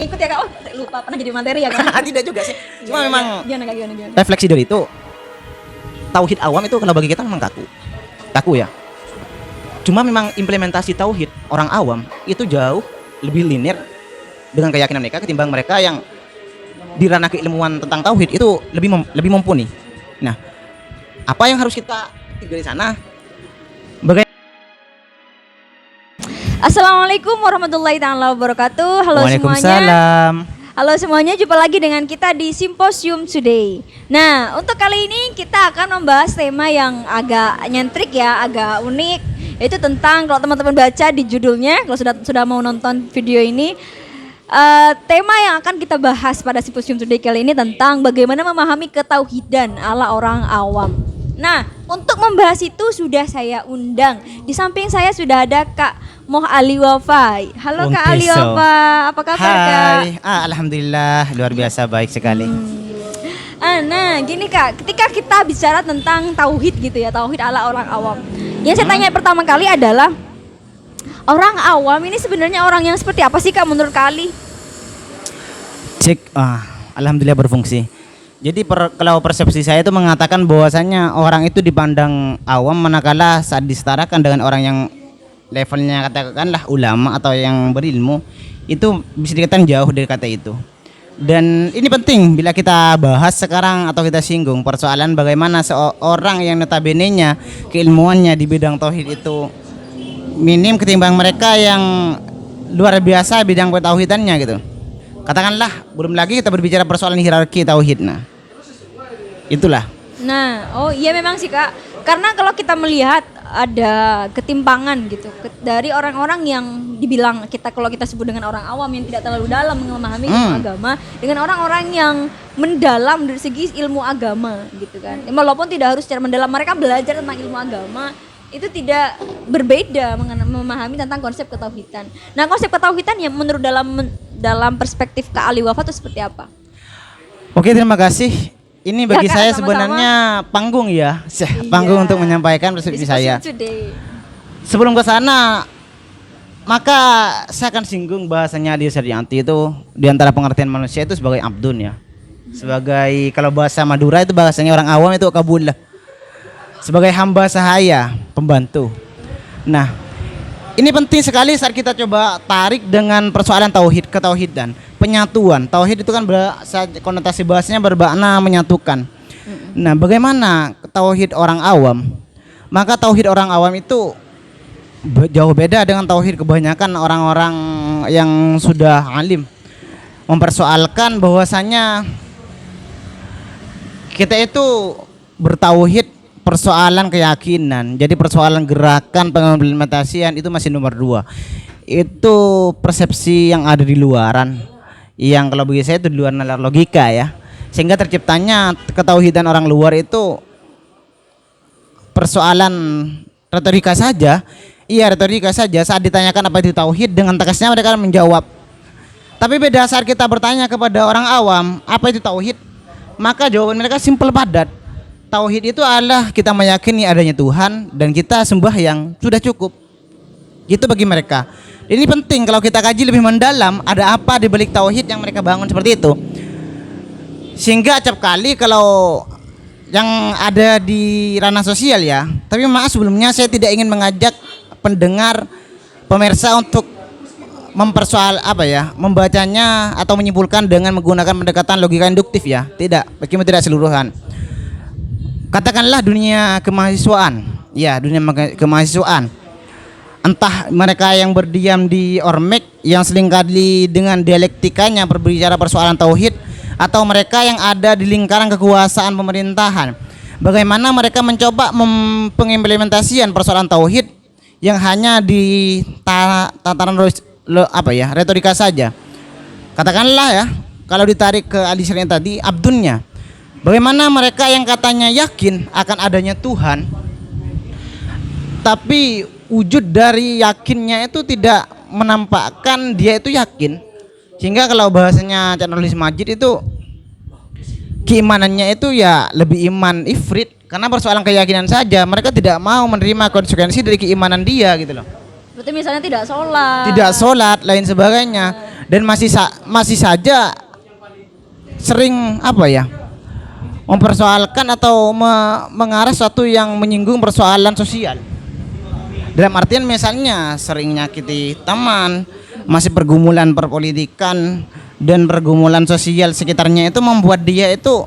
Ikut ya Kak. Oh, lupa pernah jadi materi ya Kak. Tidak juga sih. Cuma memang gimana. refleksi dari itu, tauhid awam itu kalau bagi kita memang kaku ya. Cuma memang implementasi tauhid orang awam itu jauh lebih linear dengan keyakinan mereka ketimbang mereka yang di ranah keilmuan tentang tauhid itu lebih mumpuni. Nah, apa yang harus kita tiga di sana? Assalamualaikum warahmatullahi taala wabarakatuh. Halo semuanya. Waalaikumsalam. Halo semuanya, jumpa lagi dengan kita di Simposium Today. Nah, untuk kali ini kita akan membahas tema yang agak nyentrik ya, agak unik. Yaitu tentang, kalau teman-teman baca di judulnya, kalau sudah mau nonton video ini, tema yang akan kita bahas pada Simposium Today kali ini tentang bagaimana memahami ketauhidan ala orang awam. Nah, untuk membahas itu sudah saya undang. Di samping saya sudah ada Kak Moh Ali Wafa. Halo Kak Ali Wafa, apa kabar Kak? Hai, alhamdulillah luar biasa baik sekali. Nah, gini Kak, ketika kita bicara tentang tauhid gitu ya, tauhid ala orang awam. Yang saya tanya pertama kali adalah orang awam ini sebenarnya orang yang seperti apa sih Kak menurut Kak Ali? Alhamdulillah berfungsi. Jadi kalau persepsi saya itu mengatakan bahwasannya orang itu dipandang awam manakala saat disetarakan dengan orang yang levelnya katakanlah ulama atau yang berilmu, itu bisa dikatakan jauh dari kata itu. Dan ini penting bila kita bahas sekarang atau kita singgung persoalan bagaimana seorang yang notabene-nya keilmuannya di bidang tauhid itu minim ketimbang mereka yang luar biasa bidang ketauhidannya gitu. Katakanlah belum lagi kita berbicara persoalan hierarki tauhid. Nah, itulah. Nah, oh iya memang sih Kak. Karena kalau kita melihat ada ketimpangan gitu dari orang-orang yang dibilang kalau kita sebut dengan orang awam yang tidak terlalu dalam memahami ilmu agama dengan orang-orang yang mendalam dari segi ilmu agama gitu kan. Walaupun tidak harus secara mendalam, mereka belajar tentang ilmu agama itu tidak berbeda memahami tentang konsep ketauhidan. Nah, konsep ketauhidan yang menurut dalam perspektif Kak Ali Wafa itu seperti apa? Oke, terima kasih. Ini bagi Kak, saya sama-sama. Sebenarnya panggung ya, panggung untuk menyampaikan persepsi saya. Sebelum ke sana, maka saya akan singgung bahasanya di Saryanti itu di antara pengertian manusia itu sebagai abdun ya. Sebagai kalau bahasa Madura itu bahasanya orang awam itu kabullah. Sebagai hamba sahaya, pembantu. Nah, ini penting sekali saat kita coba tarik dengan persoalan tauhid, ketauhidan, penyatuan. Tauhid itu kan konotasi bahasanya bermakna menyatukan. Nah, bagaimana tauhid orang awam? Maka tauhid orang awam itu jauh beda dengan tauhid kebanyakan orang-orang yang sudah alim. Mempersoalkan bahwasanya kita itu bertauhid persoalan keyakinan. Jadi persoalan gerakan pengimplementasian itu masih nomor 2. Itu persepsi yang ada di luaran, yang kalau bagi saya itu di luar nalar logika ya. Sehingga terciptanya ketauhidan orang luar itu persoalan retorika saja. Iya, retorika saja. Saat ditanyakan apa itu tauhid, dengan tegasnya mereka menjawab. Tapi beda saat kita bertanya kepada orang awam apa itu tauhid, maka jawaban mereka simpel padat. Tauhid itu adalah kita meyakini adanya Tuhan dan kita sembahyang, sudah cukup. Gitu bagi mereka. Ini penting kalau kita kaji lebih mendalam ada apa di balik tauhid yang mereka bangun seperti itu. Sehingga acap kali kalau yang ada di ranah sosial ya. Tapi maaf sebelumnya saya tidak ingin mengajak pendengar pemirsa untuk membacanya atau menyimpulkan dengan menggunakan pendekatan logika induktif ya. Tidak, bagaimana tidak seluruhan. Katakanlah dunia kemahasiswaan. Ya, dunia kemahasiswaan. Entah mereka yang berdiam di ormek yang seringkali dengan dialektikanya berbicara persoalan tauhid, atau mereka yang ada di lingkaran kekuasaan pemerintahan. Bagaimana mereka mencoba pengimplementasian persoalan tauhid yang hanya di tataran retorika saja. Katakanlah ya, kalau ditarik ke alisirnya tadi abdunnya. Bagaimana mereka yang katanya yakin akan adanya Tuhan, tapi wujud dari yakinnya itu tidak menampakkan dia itu yakin. Sehingga kalau bahasanya Nulis Majid itu keimanannya itu ya lebih iman ifrit, karena persoalan keyakinan saja mereka tidak mau menerima konsekuensi dari keimanan dia gitu loh. Berarti misalnya tidak sholat, lain sebagainya. dan masih saja sering apa ya, mempersoalkan atau mengarah sesuatu yang menyinggung persoalan sosial. Dalam artian misalnya sering nyakiti teman, masih pergumulan perpolitikan dan pergumulan sosial sekitarnya, itu membuat dia itu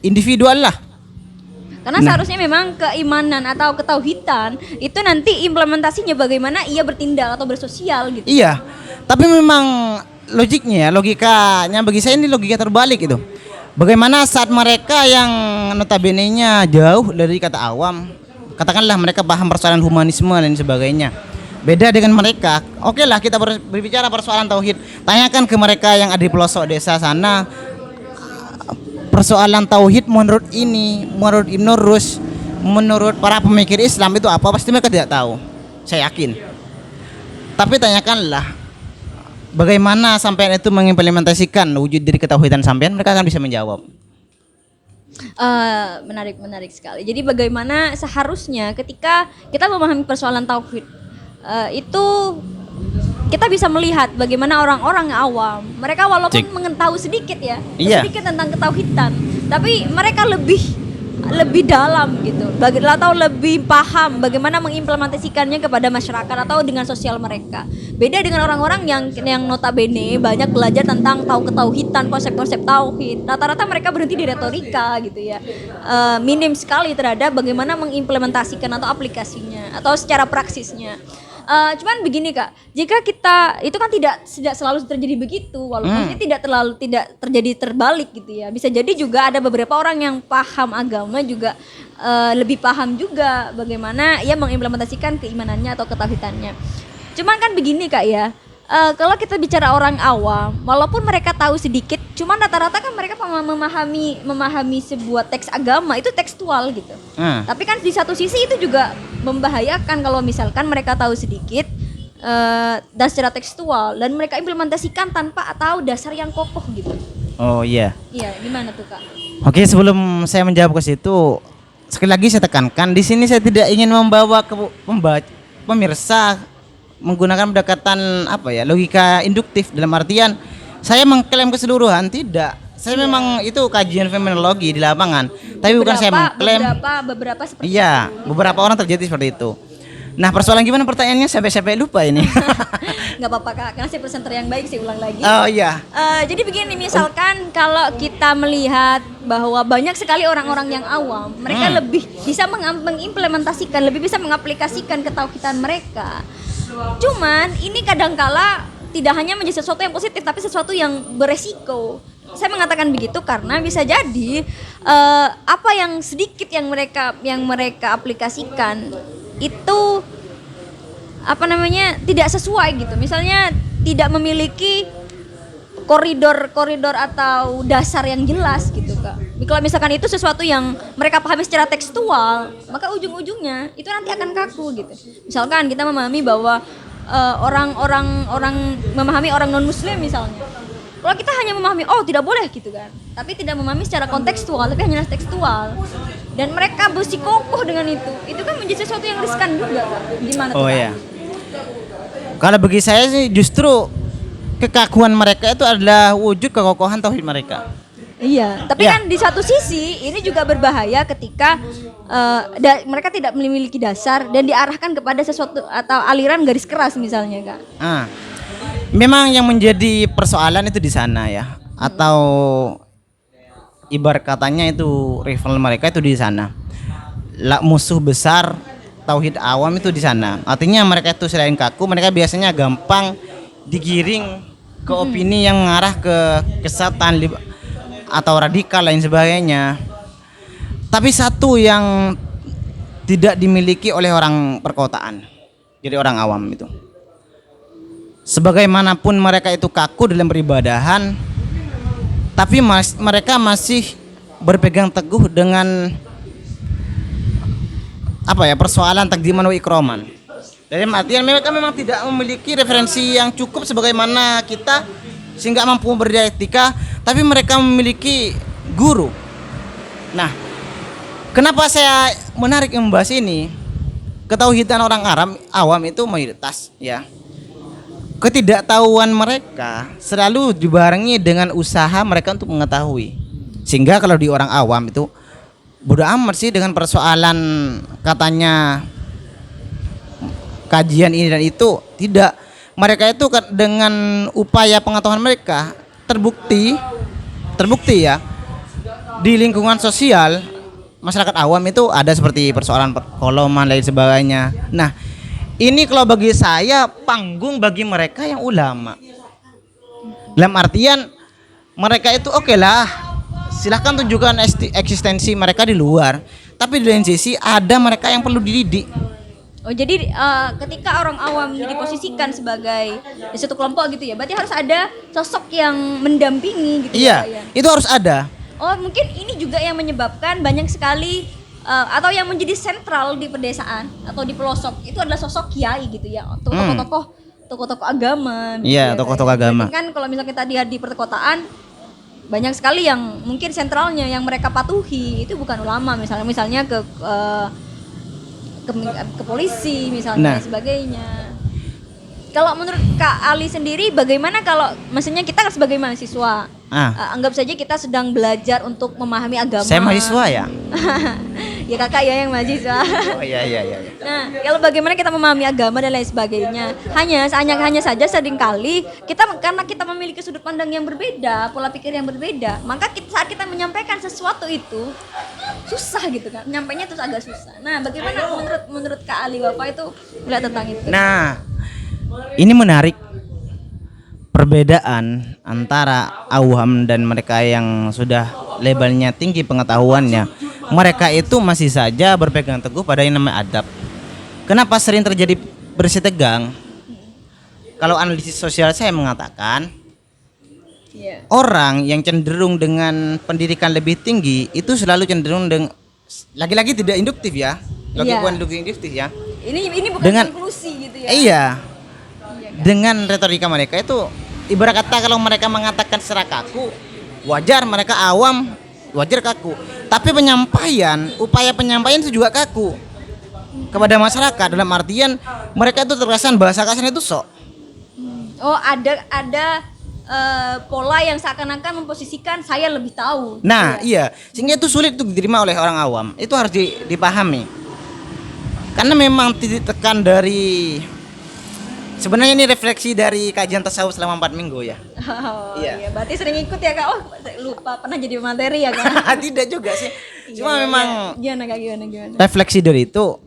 individual lah. Karena seharusnya memang keimanan atau ketauhidan itu nanti implementasinya bagaimana ia bertindak atau bersosial gitu. Iya, tapi memang logiknya, logikanya bagi saya ini logika terbalik itu. Bagaimana saat mereka yang notabene-nya jauh dari kata awam, katakanlah mereka paham persoalan humanisme dan sebagainya, beda dengan mereka. Oke lah, kita berbicara persoalan tauhid, tanyakan ke mereka yang ada di pelosok desa sana, persoalan tauhid menurut Ibn Rus, menurut para pemikir Islam itu apa, pasti mereka tidak tahu, saya yakin. Tapi tanyakanlah bagaimana sampean itu mengimplementasikan wujud dari ketauhidan sampean, mereka akan bisa menjawab. Menarik sekali. Jadi bagaimana seharusnya ketika kita memahami persoalan tauhid itu kita bisa melihat bagaimana orang-orang awam, mereka walaupun mengetahui sedikit ya, sedikit tentang ketauhidan, tapi mereka lebih dalam gitu, atau lebih paham bagaimana mengimplementasikannya kepada masyarakat atau dengan sosial mereka. Beda dengan orang-orang yang notabene banyak belajar tentang ketauhidan, konsep-konsep tauhid. Rata-rata mereka berhenti di retorika gitu ya, minim sekali terhadap bagaimana mengimplementasikan atau aplikasinya atau secara praksisnya. Cuman begini Kak, jika kita itu kan tidak selalu terjadi begitu, walaupun ini tidak terjadi terbalik gitu ya. Bisa jadi juga ada beberapa orang yang paham agama juga lebih paham juga bagaimana ia mengimplementasikan keimanannya atau ketauhidannya. Cuman kan begini Kak ya, kalau kita bicara orang awam, walaupun mereka tahu sedikit, cuman rata-rata kan mereka memahami sebuah teks agama itu tekstual gitu. Tapi kan di satu sisi itu juga membahayakan kalau misalkan mereka tahu sedikit dan secara tekstual dan mereka implementasikan tanpa tahu dasar yang kokoh gitu. Oh iya. Iya, gimana tuh Kak? Oke, sebelum saya menjawab ke situ, sekali lagi saya tekankan di sini saya tidak ingin membawa ke pemirsa menggunakan pendekatan logika induktif, dalam artian saya mengklaim keseluruhan, tidak. Saya memang itu kajian fenomenologi di lapangan, tapi bukan saya mengklaim. Beberapa seperti iya, itu. Beberapa orang terjadi seperti itu. Nah, persoalan gimana pertanyaannya, sampai lupa ini. Nggak apa-apa Kak, karena saya presenter yang baik, saya ulang lagi. Oh iya. Jadi begini, misalkan kalau kita melihat bahwa banyak sekali orang-orang yang awam, mereka lebih bisa mengimplementasikan, lebih bisa mengaplikasikan ketauhidan mereka. Cuman ini kadangkala tidak hanya menjadi sesuatu yang positif, tapi sesuatu yang beresiko. Saya mengatakan begitu karena bisa jadi apa yang sedikit yang mereka aplikasikan itu tidak sesuai gitu. Misalnya tidak memiliki koridor atau dasar yang jelas gitu Kak. Kalau misalkan itu sesuatu yang mereka pahami secara tekstual, maka ujung-ujungnya itu nanti akan kaku gitu. Misalkan kita memahami bahwa orang memahami orang non muslim misalnya. Kalau kita hanya memahami tidak boleh gitu kan, tapi tidak memahami secara kontekstual, tapi hanya tekstual, dan mereka bersikukuh dengan itu kan menjadi sesuatu yang riskan juga Kak. Gimana tuh Kak? Iya. Kalau bagi saya sih justru kekakuan mereka itu adalah wujud kekokohan tauhid mereka. Iya, tapi kan di satu sisi ini juga berbahaya ketika mereka tidak memiliki dasar dan diarahkan kepada sesuatu atau aliran garis keras misalnya Kak. Memang yang menjadi persoalan itu di sana ya, atau ibarat katanya itu rival mereka itu di sana. Musuh besar tauhid awam itu di sana. Artinya mereka itu selain kaku, mereka biasanya gampang digiring ke opini yang mengarah ke kesatan atau radikal lain sebagainya. Tapi satu yang tidak dimiliki oleh orang perkotaan, jadi orang awam itu, sebagaimanapun mereka itu kaku dalam peribadahan, tapi mereka masih berpegang teguh dengan persoalan takdiman wa ikroman. Jadi artinya mereka memang tidak memiliki referensi yang cukup sebagaimana kita sehingga mampu berdialektika, tapi mereka memiliki guru. Nah, kenapa saya menarik membahas ini? Ketauhidan orang awam itu mayoritas ya. ketidaktahuan mereka selalu dibarengi dengan usaha mereka untuk mengetahui. Sehingga kalau di orang awam itu bodoh amat sih dengan persoalan katanya kajian ini dan itu. Tidak, mereka itu dengan upaya pengetahuan mereka terbukti ya di lingkungan sosial masyarakat awam itu ada seperti persoalan perkoloman lain sebagainya. Nah, ini kalau bagi saya panggung bagi mereka yang ulama. Dalam artian mereka itu oke lah, silahkan tunjukkan eksistensi mereka di luar. Tapi di lain sisi ada mereka yang perlu dididik. Oh jadi ketika orang awam diposisikan sebagai satu kelompok gitu ya, berarti harus ada sosok yang mendampingi gitu Iya, ya Pak ya? itu harus ada. Oh mungkin ini juga yang menyebabkan banyak sekali atau yang menjadi sentral di pedesaan atau di pelosok itu adalah sosok kiai gitu ya, atau tokoh-tokoh agama. Iya, tokoh-tokoh agama. Kan kalau misalnya kita lihat di perkotaan banyak sekali yang mungkin sentralnya yang mereka patuhi itu bukan ulama, misalnya ke polisi misalnya dan sebagainya. Kalau menurut Kak Ali sendiri bagaimana kalau maksudnya kita sebagai mahasiswa anggap saja kita sedang belajar untuk memahami agama. Saya mahasiswa ya. Ya kakak ya yang mahasiswa. Oh iya. Nah kalau bagaimana kita memahami agama dan lain sebagainya, hanya saja seringkali karena kita memiliki sudut pandang yang berbeda, pola pikir yang berbeda, maka saat kita menyampaikan sesuatu itu susah gitu kan, nyampainya terus agak susah. Nah bagaimana menurut Kak Ali Bapak itu melihat tentang itu? Nah ini menarik, perbedaan antara awam dan mereka yang sudah levelnya tinggi pengetahuannya. Mereka itu masih saja berpegang teguh pada yang namanya adab. Kenapa sering terjadi bersih tegang? Kalau analisis sosial saya mengatakan orang yang cenderung dengan pendidikan lebih tinggi itu selalu cenderung dengan lagi-lagi tidak induktif ya. Bukan induktif ya. Ini bukan dengan, konklusi gitu ya. Iya. Dengan retorika mereka itu ibarat kata kalau mereka mengatakan secara kaku, wajar mereka awam, wajar kaku. Tapi upaya penyampaian itu juga kaku kepada masyarakat, dalam artian mereka itu terkesan bahasa kasarnya itu sok. Oh ada pola yang seakan-akan memposisikan saya lebih tahu. Nah iya, sehingga itu sulit untuk diterima oleh orang awam. Itu harus dipahami. Karena memang titik tekan dari sebenarnya ini refleksi dari kajian tasawuf selama 4 minggu ya. Oh, iya. Berarti sering ikut ya Kak. Oh, saya lupa pernah jadi materi ya Kak. Tidak juga sih. Cuma memang gimana. Refleksi dari itu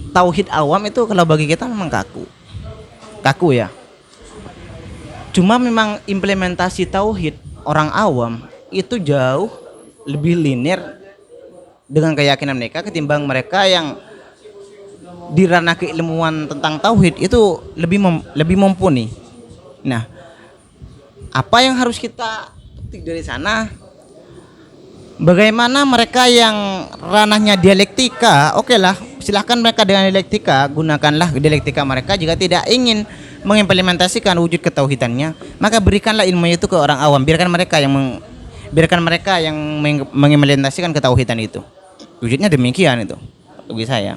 tauhid awam itu kalau bagi kita memang kaku ya. Cuma memang implementasi tauhid orang awam itu jauh lebih linear dengan keyakinan mereka ketimbang mereka yang di ranah keilmuan tentang tauhid itu lebih mumpuni. Nah, apa yang harus kita petik dari sana? Bagaimana mereka yang ranahnya dialektika, oke lah, silahkan mereka dengan dialektika, gunakanlah dialektika mereka. Jika tidak ingin mengimplementasikan wujud ketauhidannya, maka berikanlah ilmu itu ke orang awam. Biarkan mereka yang mengimplementasikan ketauhidan itu. Wujudnya demikian itu, bagi saya.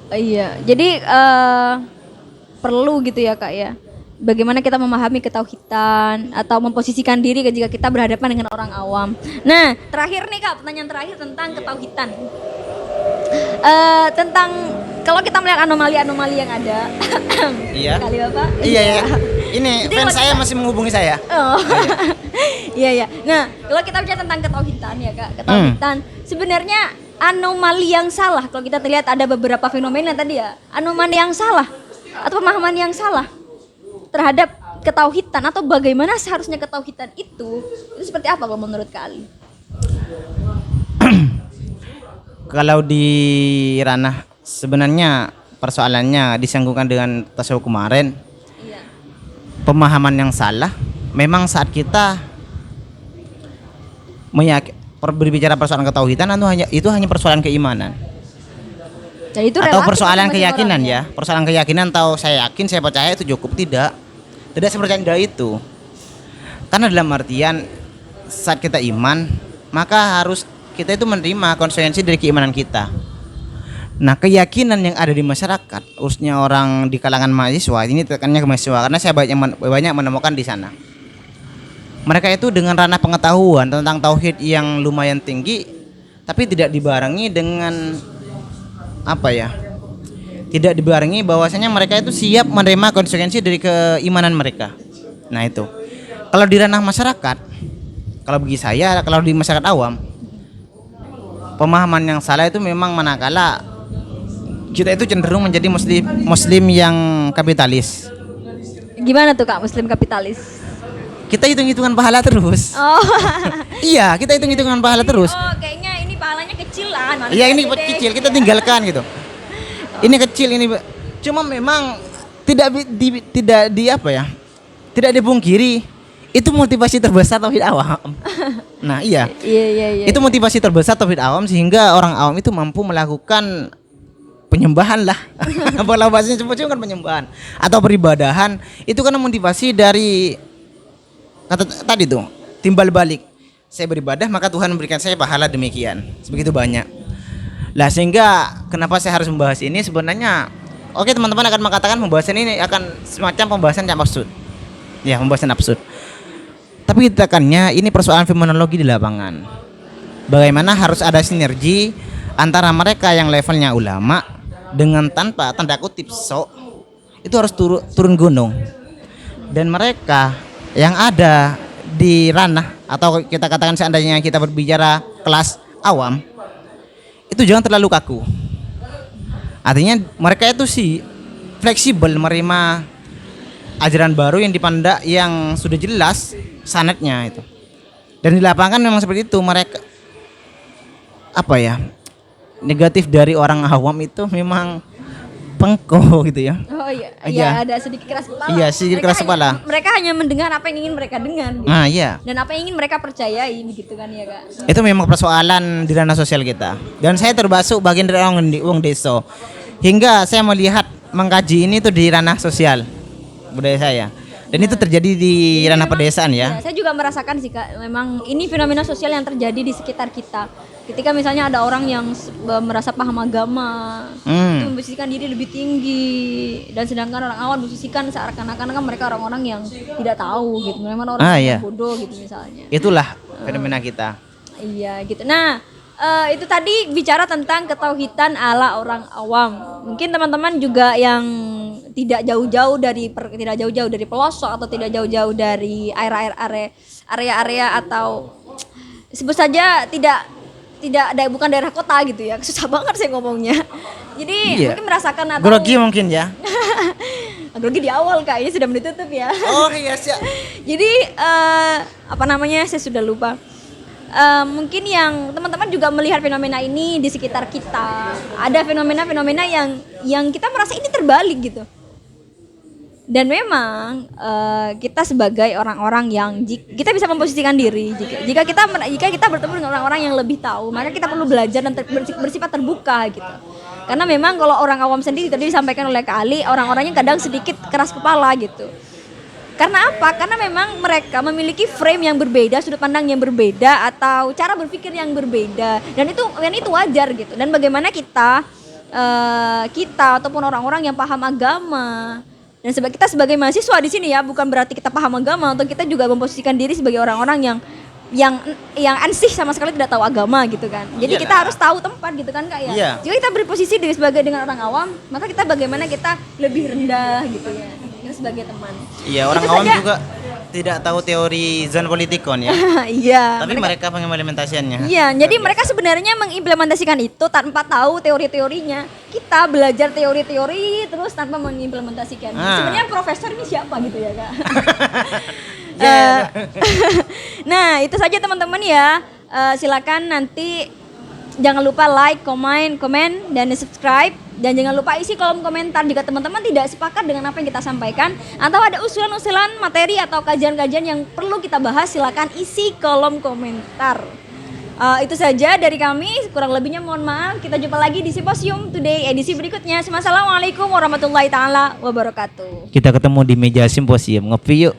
Iya, jadi perlu gitu ya Kak ya. Bagaimana kita memahami ketauhidan atau memposisikan diri jika kita berhadapan dengan orang awam. Nah, terakhir nih Kak, pertanyaan terakhir tentang ketauhidan. Tentang kalau kita melihat anomali-anomali yang ada. Iya. Kali Bapak. Iya. Ini jadi fans saya masih menghubungi saya. Oh. Iya. Nah, kalau kita bicara tentang ketauhidan ya Kak, ketauhidan sebenarnya anomali yang salah. Kalau kita lihat ada beberapa fenomena tadi ya, anomali yang salah atau pemahaman yang salah terhadap ketauhidan atau bagaimana seharusnya ketauhidan itu seperti apa kalau menurut Kak Ali? Kalau di ranah sebenarnya persoalannya disanggungkan dengan tasawuf kemarin. Iya. Pemahaman yang salah memang saat kita berbicara persoalan ketauhidan itu hanya persoalan keimanan. Jadi itu atau persoalan keyakinan orang, ya. Persoalan keyakinan atau saya yakin, saya percaya itu cukup, tidak seperti itu. Karena dalam artian saat kita iman, maka harus kita itu menerima konsekuensi dari keimanan kita. Nah, keyakinan yang ada di masyarakat, khususnya orang di kalangan mahasiswa, ini tekannya ke mahasiswa karena saya banyak menemukan di sana. Mereka itu dengan ranah pengetahuan tentang tauhid yang lumayan tinggi, tapi tidak dibarengi dengan apa ya? Tidak dibarengi bahwasanya mereka itu siap menerima konsekuensi dari keimanan mereka. Nah, itu. Kalau di ranah masyarakat, kalau bagi saya, kalau di masyarakat awam, pemahaman yang salah itu memang manakala kita itu cenderung menjadi muslim yang kapitalis. Gimana tuh Kak muslim kapitalis? Kita hitung-hitungan pahala terus. Oh. Iya, kita hitung-hitungan pahala terus. Oh, kayaknya ini pahalanya kecil lah. Iya, ini kecil, kita tinggalkan gitu. Ini kecil ini, cuma memang tidak di apa ya? Tidak dipungkiri itu motivasi terbesar tauhid awam. Nah, iya. Iya. Itu motivasi terbesar tauhid awam sehingga orang awam itu mampu melakukan penyembahan lah. Kalau bahasanya cuma kan penyembahan atau peribadahan itu karena motivasi dari kata tadi tuh timbal balik. Saya beribadah maka Tuhan memberikan saya pahala demikian. Sebegitu banyak. Lah sehingga kenapa saya harus membahas ini sebenarnya oke teman-teman akan mengatakan pembahasan ini akan semacam pembahasan yang absurd. Ya, pembahasan absurd. Tapi tekannya ini persoalan fenomenologi di lapangan. Bagaimana harus ada sinergi antara mereka yang levelnya ulama dengan tanpa tanda kutip sok itu harus turun gunung. Dan mereka yang ada di ranah atau kita katakan seandainya kita berbicara kelas awam itu jangan terlalu kaku. Artinya mereka itu sih fleksibel menerima ajaran baru yang dipandang yang sudah jelas sanadnya itu. Dan di lapangan memang seperti itu, mereka apa ya? Negatif dari orang awam itu memang pengko gitu ya. Oh iya, Iya. ada sedikit keras kepala. Iya, sedikit keras kepala. Mereka hanya mendengar apa yang ingin mereka dengar gitu. Nah, iya. Dan apa yang ingin mereka percayai gitu kan ya Kak. Itu memang persoalan di ranah sosial kita. Dan saya termasuk bagian dari orang desa. Hingga saya melihat mengkaji ini tuh di ranah sosial budaya saya. Dan itu terjadi di ranah pedesaan ya. Saya juga merasakan sih Kak, memang ini fenomena sosial yang terjadi di sekitar kita. Ketika misalnya ada orang yang merasa paham agama, itu memposisikan diri lebih tinggi, dan sedangkan orang awam memposisikan seakan-akan mereka orang-orang yang tidak tahu gitu, memang orang yang bodoh gitu misalnya. Itulah fenomena kita. Iya gitu. Nah, itu tadi bicara tentang ketauhidan ala orang awam. Mungkin teman-teman juga yang tidak jauh-jauh dari pelosok atau tidak jauh-jauh dari area-area atau sebut saja bukan daerah kota gitu ya. Susah banget saya ngomongnya. Jadi mungkin merasakan atau grogi mungkin ya. Grogi di awal Kak, ini sudah menutup ya. Oh iya siap. Jadi saya sudah lupa. Mungkin yang teman-teman juga melihat fenomena ini di sekitar kita. Ada fenomena-fenomena yang kita merasa ini terbalik gitu. Dan memang kita sebagai orang-orang yang kita bisa memposisikan diri jika kita bertemu dengan orang-orang yang lebih tahu, maka kita perlu belajar dan bersifat terbuka gitu. Karena memang kalau orang awam sendiri tadi disampaikan oleh Kak Ali, orang-orangnya kadang sedikit keras kepala gitu. Karena apa? Karena memang mereka memiliki frame yang berbeda, sudut pandang yang berbeda, atau cara berpikir yang berbeda, dan itu wajar gitu. Dan bagaimana kita ataupun orang-orang yang paham agama, dan kita sebagai mahasiswa di sini ya, bukan berarti kita paham agama, atau kita juga memposisikan diri sebagai orang-orang yang ansih sama sekali tidak tahu agama gitu kan. Jadi kita harus tahu tempat gitu kan Kak ya. Iya. Jika kita berposisi sebagai dengan orang awam, maka kita bagaimana kita lebih rendah gitu ya. Sebagai teman. Iya, orang awam juga tidak tahu teori zon politikon ya. Iya. Tapi mereka mengimplementasikannya. Iya, jadi mereka sebenarnya mengimplementasikan itu tanpa tahu teori-teorinya. Kita belajar teori-teori terus tanpa mengimplementasikan. Sebenarnya profesor ini siapa gitu ya Kak? Nah, itu saja teman-teman ya. Silakan nanti jangan lupa like, komen, dan subscribe. Dan jangan lupa isi kolom komentar jika teman-teman tidak sepakat dengan apa yang kita sampaikan, atau ada usulan-usulan materi atau kajian-kajian yang perlu kita bahas, silakan isi kolom komentar. Itu saja dari kami, kurang lebihnya mohon maaf. Kita jumpa lagi di Simposium Today edisi berikutnya. Assalamualaikum warahmatullahi taala wabarakatuh. Kita ketemu di meja simposium, ngopi yuk.